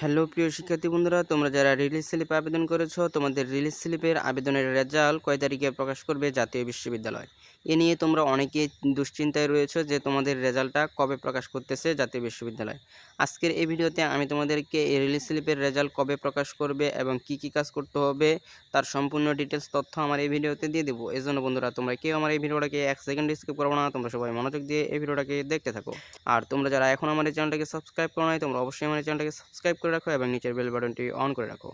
Hello প্রিয় শিক্ষার্থী বন্ধুরা, তোমরা যারা রিলিজ স্লিপে আবেদন করেছো, তোমাদের রিলিজ স্লিপের আবেদনের রেজাল্ট কয় তারিখে প্রকাশ করবে জাতীয় বিশ্ববিদ্যালয়? এ নিয়ে তোমরা অনেকেই দুশ্চিন্তায় রয়েছো যে তোমাদের রেজাল্টটা কবে প্রকাশ করতেছে জাতীয় বিশ্ববিদ্যালয়। আজকের এই ভিডিওতে আমি তোমাদেরকে এই রিলিজ স্লিপের রেজাল্ট কবে প্রকাশ করবে এবং কি কি কাজ করতে হবে তার সম্পূর্ণ ডিটেলস তথ্য আমার এই ভিডিওতে দিয়ে দেবো। এজন্য বন্ধুরা, তোমরা কেউ আমার এই ভিডিওটাকে 1 সেকেন্ড স্কিপ করবো না, তোমরা সবাই মনোযোগ দিয়ে এই ভিডিওটাকে দেখতে থাকো। আর তোমরা যারা এখন আমার এই চ্যানেলটাকে সাবস্ক্রাইব করো নাই, তোমরা অবশ্যই আমার এই চ্যানেলটাকে সাবস্ক্রাইব করে রাখো এবং নিচের বেল বাটনটি অন করে রাখো।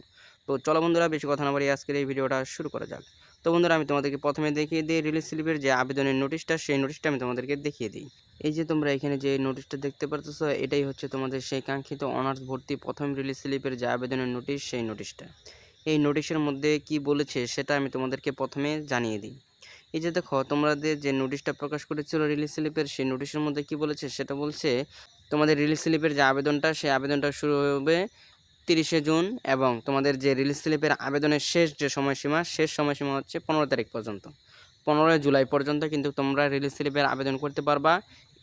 তো চলো বন্ধুরা, বেশি কথা না বাড়িয়ে আজকের এই ভিডিওটা শুরু করা যাক। তো বন্ধুরা, আমি তোমাদেরকে প্রথমে দেখিয়ে দিই রিলিজ স্লিপের যে আবেদনের নোটিশটা, সেই নোটিশটা আমি তোমাদেরকে দেখিয়ে দিই। এই যে তোমরা এখানে যে নোটিশটা দেখতে পারতেছো, এটাই হচ্ছে তোমাদের সেই কাঙ্ক্ষিত অনার্স ভর্তি প্রথম রিলিজ স্লিপের যে আবেদনের নোটিশ, সেই নোটিশটা। এই নোটিশের মধ্যে কি বলেছে সেটা আমি তোমাদেরকে প্রথমে জানিয়ে দিই। এই যে দেখো, তোমাদের যে নোটিশটা প্রকাশ করেছিল রিলিজ স্লিপের, সেই নোটিশের মধ্যে কি বলেছে সেটা বলছে তোমাদের রিলিজ স্লিপের যে আবেদনটা, সেই আবেদনটা শুরু হবে 30শে জুন এবং তোমাদের যে রিলিজ স্লিপের আবেদনের শেষ যে সময়সীমা, শেষ সময়সীমা হচ্ছে 15 তারিখ পর্যন্ত। 15 জুলাই পর্যন্ত কিন্তু তোমরা রিলিজ স্লিপের আবেদন করতে পারবা।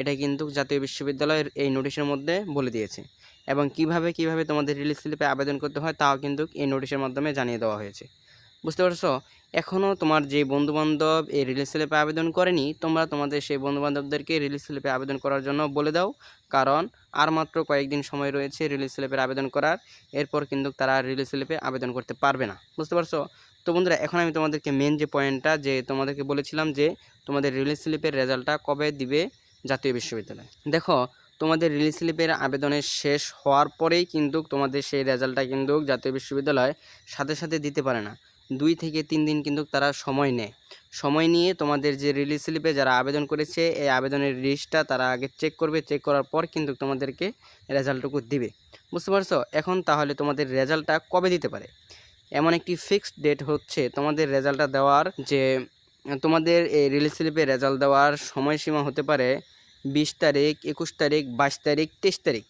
এটা কিন্তু জাতীয় বিশ্ববিদ্যালয়ের এই নোটিশের মধ্যে বলে দিয়েছে এবং কিভাবে তোমাদের রিলিজ স্লিপে আবেদন করতে হয় তাও কিন্তু এই নোটিশের মাধ্যমে জানিয়ে দেওয়া হয়েছে। বুঝতে পারছো? এখনও তোমার যে বন্ধুবান্ধব এই রিলিজ স্লিপে আবেদন করেনি, তোমরা তোমাদের সেই বন্ধুবান্ধবদেরকে রিলিজ স্লিপে আবেদন করার জন্য বলে দাও, কারণ আর মাত্র কয়েকদিন সময় রয়েছে রিলিজ স্লিপের আবেদন করার। এরপর কিন্তু তারা রিলিজ স্লিপে আবেদন করতে পারবে না। বুঝতে পারছো? তো বন্ধুরা, এখন আমি তোমাদেরকে মেন যে পয়েন্টটা, যে তোমাদেরকে বলেছিলাম যে তোমাদের রিলিজ স্লিপের রেজাল্টটা কবে দিবে জাতীয় বিশ্ববিদ্যালয়। দেখো, তোমাদের রিলিজ স্লিপের আবেদনের শেষ হওয়ার পরেই কিন্তু তোমাদের সেই রেজাল্টটা কিন্তু জাতীয় বিশ্ববিদ্যালয় সাথে সাথে দিতে পারে না। 2 থেকে 3 দিন কিন্তু তারা সময় নেয়। সময় নিয়ে তোমাদের যে রিলিজ স্লিপে যারা আবেদন করেছে, এই আবেদনের লিস্টটা তারা আগে চেক করবে। চেক করার পর কিন্তু তোমাদেরকে রেজাল্টটুকু দিবে। বুঝতে পারছো? এখন তাহলে তোমাদের রেজাল্টটা কবে দিতে পারে? এমন একটি ফিক্সড ডেট হচ্ছে তোমাদের রেজাল্টটা দেওয়ার, যে তোমাদের এই রিলিজ স্লিপে রেজাল্ট দেওয়ার সময়সীমা হতে পারে 20 তারিখ, 21 তারিখ, 22 তারিখ, 23 তারিখ।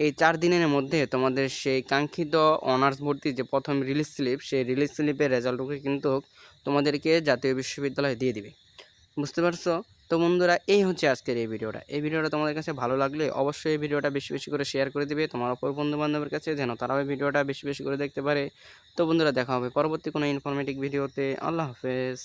এই 4 দিনের মধ্যে তোমাদের সেই কাঙ্ক্ষিত অনার্স ভর্তির যে প্রথম রিলিজ স্লিপ, সেই রিলিজ স্লিপের রেজাল্টটুকু কিন্তু তোমাদেরকে জাতীয় বিশ্ববিদ্যালয় দিয়ে দিবে। বুঝতে পারছো? তো বন্ধুরা, এই হচ্ছে আজকের এই ভিডিওটা। এই ভিডিওটা তোমাদের কাছে ভালো লাগলে অবশ্যই এই ভিডিওটা বেশি বেশি করে শেয়ার করে দিবে তোমার অপর বন্ধুবান্ধবের কাছে, যেন তারাও এই ভিডিওটা বেশি বেশি করে দেখতে পারে। তো বন্ধুরা, দেখা হবে পরবর্তী কোনো ইনফরমেটিভ ভিডিওতে। আল্লাহ হাফেজ।